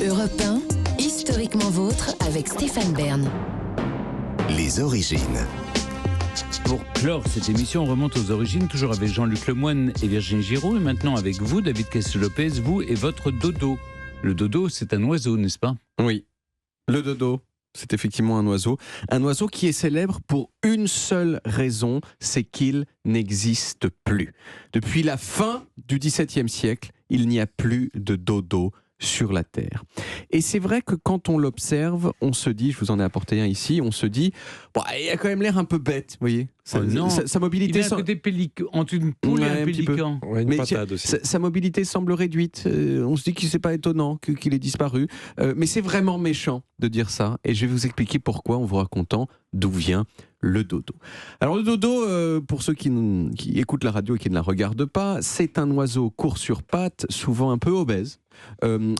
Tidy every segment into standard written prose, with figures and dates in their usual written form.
Europe 1, historiquement vôtre avec Stéphane Bern. Les origines. Pour clore cette émission, on remonte aux origines, toujours avec Jean-Luc Lemoine et Virginie Giraud, et maintenant avec vous, David Castel-Lopez, vous et votre dodo. Le dodo, c'est un oiseau, n'est-ce pas ? Oui, le dodo, c'est effectivement un oiseau qui est célèbre pour une seule raison, c'est qu'il n'existe plus. Depuis la fin du XVIIe siècle, il n'y a plus de dodo sur la Terre. Et c'est vrai que quand on l'observe, on se dit, je vous en ai apporté un ici, on se dit, bon, il a quand même l'air un peu bête, vous voyez. Sa mobilité, il est à côté entre une poule et un pélican. Ouais, une patade aussi. Sa mobilité semble réduite. On se dit que c'est pas étonnant qu'il ait disparu. Mais c'est vraiment méchant de dire ça. Et je vais vous expliquer pourquoi en vous racontant d'où vient le dodo. Alors le dodo, pour ceux qui écoutent la radio et qui ne la regardent pas, c'est un oiseau court sur pattes, souvent un peu obèse,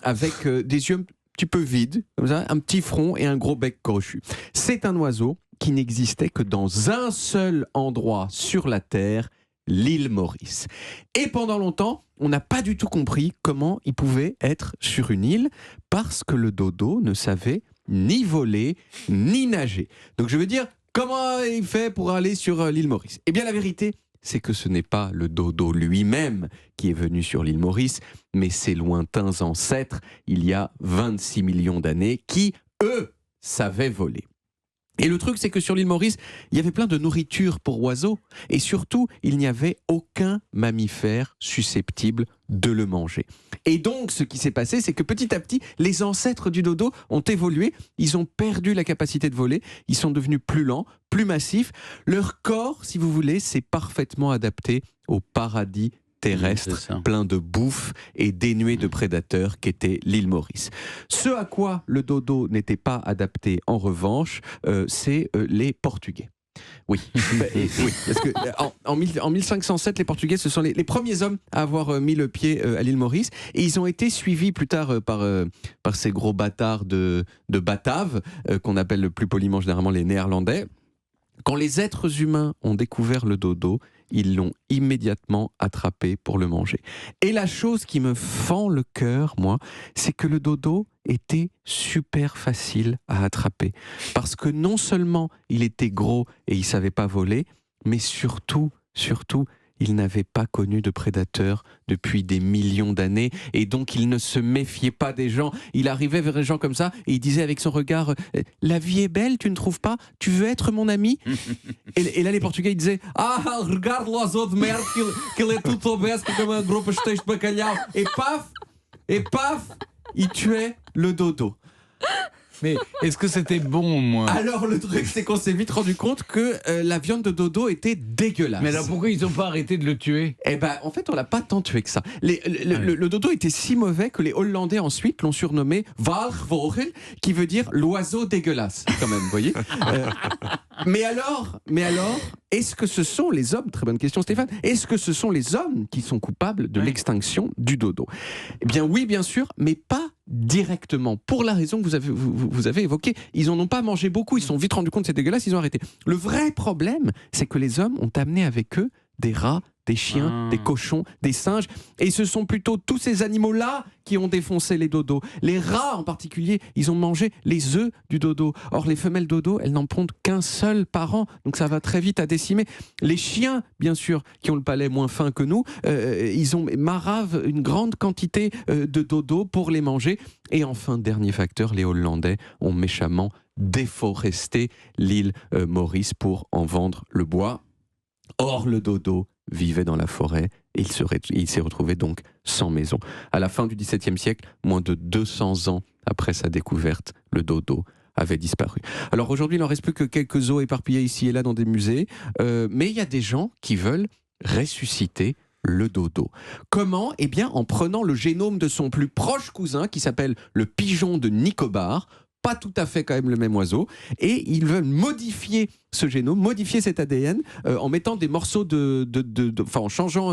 avec des yeux un petit peu vides, comme ça, un petit front et un gros bec crochu. C'est un oiseau qui n'existait que dans un seul endroit sur la Terre, l'île Maurice. Et pendant longtemps, on n'a pas du tout compris comment il pouvait être sur une île, parce que le dodo ne savait ni voler, ni nager. Donc je veux dire, comment il fait pour aller sur l'île Maurice ? Eh bien la vérité, c'est que ce n'est pas le dodo lui-même qui est venu sur l'île Maurice, mais ses lointains ancêtres, il y a 26 millions d'années, qui, eux, savaient voler. Et le truc, c'est que sur l'île Maurice, il y avait plein de nourriture pour oiseaux. Et surtout, il n'y avait aucun mammifère susceptible de le manger. Et donc, ce qui s'est passé, c'est que petit à petit, les ancêtres du dodo ont évolué. Ils ont perdu la capacité de voler. Ils sont devenus plus lents, plus massifs. Leur corps, si vous voulez, s'est parfaitement adapté au paradis terrestre, plein de bouffe et dénué de prédateurs qu'était l'île Maurice. Ce à quoi le dodo n'était pas adapté, en revanche, c'est les Portugais. Oui, oui, parce que en 1507, les Portugais, ce sont les premiers hommes à avoir mis le pied à l'île Maurice, et ils ont été suivis plus tard par ces gros bâtards de Bataves, qu'on appelle le plus poliment généralement les Néerlandais. Quand les êtres humains ont découvert le dodo, ils l'ont immédiatement attrapé pour le manger. Et la chose qui me fend le cœur, moi, c'est que le dodo était super facile à attraper. Parce que non seulement il était gros et il savait pas voler, mais surtout, il n'avait pas connu de prédateurs depuis des millions d'années, et donc il ne se méfiait pas des gens. Il arrivait vers les gens comme ça et il disait avec son regard « La vie est belle, tu ne trouves pas ? Tu veux être mon ami ?» et là les Portugais ils disaient « Ah, regarde l'oiseau de merde, qu'il est tout obèse comme un gros pastèche de bacalhau. » Et paf, il tuait le dodo. Mais est-ce que c'était bon, moi ? Alors le truc, c'est qu'on s'est vite rendu compte que la viande de dodo était dégueulasse. Mais alors pourquoi ils n'ont pas arrêté de le tuer ? Eh ben, en fait, on l'a pas tant tué que ça. Le dodo était si mauvais que les Hollandais ensuite l'ont surnommé Walgvogel, qui veut dire l'oiseau dégueulasse, quand même, vous voyez. Mais alors, est-ce que ce sont les hommes, très bonne question Stéphane, est-ce que ce sont les hommes qui sont coupables de l'extinction du dodo ? Eh bien oui, bien sûr, mais pas directement, pour la raison que vous avez évoquée. Ils n'en ont pas mangé beaucoup, ils se sont vite rendus compte que c'est dégueulasse, ils ont arrêté. Le vrai problème, c'est que les hommes ont amené avec eux des rats, des chiens, des cochons, des singes, et ce sont plutôt tous ces animaux-là qui ont défoncé les dodos. Les rats en particulier, ils ont mangé les œufs du dodo. Or les femelles dodo, elles n'en pondent qu'un seul par an, donc ça va très vite à décimer. Les chiens, bien sûr, qui ont le palais moins fin que nous, ils ont maravent une grande quantité de dodo pour les manger. Et enfin, dernier facteur, les Hollandais ont méchamment déforesté l'île Maurice pour en vendre le bois. Or, le dodo vivait dans la forêt et il s'est retrouvé donc sans maison. À la fin du XVIIe siècle, moins de 200 ans après sa découverte, le dodo avait disparu. Alors aujourd'hui, il n'en reste plus que quelques os éparpillés ici et là dans des musées, mais il y a des gens qui veulent ressusciter le dodo. Comment ? Eh bien, en prenant le génome de son plus proche cousin, qui s'appelle le pigeon de Nicobar, pas tout à fait quand même le même oiseau, et ils veulent modifier ce génome, modifier cet ADN en mettant des morceaux enfin en changeant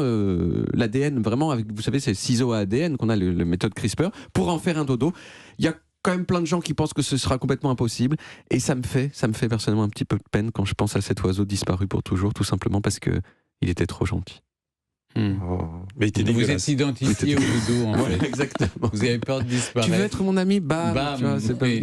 l'ADN vraiment avec, vous savez, ces ciseaux à ADN qu'on a, la méthode CRISPR, pour en faire un dodo. Il y a quand même plein de gens qui pensent que ce sera complètement impossible, et ça me fait personnellement un petit peu de peine quand je pense à cet oiseau disparu pour toujours, tout simplement parce que il était trop gentil. Mais il était Vous êtes dégueulasse. identifié au dodo, en fait. Exactement. Vous avez peur de disparaître. Tu veux être mon ami? Bam, Bam. tu vois, c'est pas... Oui,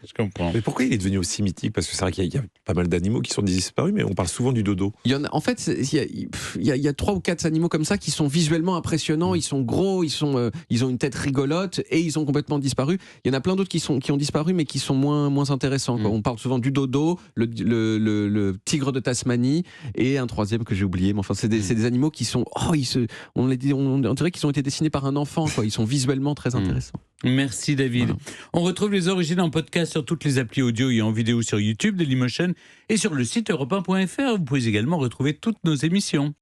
je comprends. Mais pourquoi il est devenu aussi mythique? Parce que c'est vrai qu'il y a pas mal d'animaux qui sont disparus, mais on parle souvent du dodo. Il y en a, en fait, il y a 3 ou 4 animaux comme ça qui sont visuellement impressionnants. Ils sont gros, ils ont une tête rigolote et ils ont complètement disparu. Il y en a plein d'autres qui ont disparu, mais qui sont moins intéressants, quoi. On parle souvent du dodo, le tigre de Tasmanie et un troisième que j'ai oublié. Mais enfin, c'est des animaux qui sont, on dirait qu'ils ont été dessinés par un enfant, quoi. Ils sont visuellement très intéressants. Merci David. Voilà. On retrouve les origines en podcast sur toutes les applis audio et en vidéo sur YouTube, Dailymotion et sur le site europe1.fr. Vous pouvez également retrouver toutes nos émissions.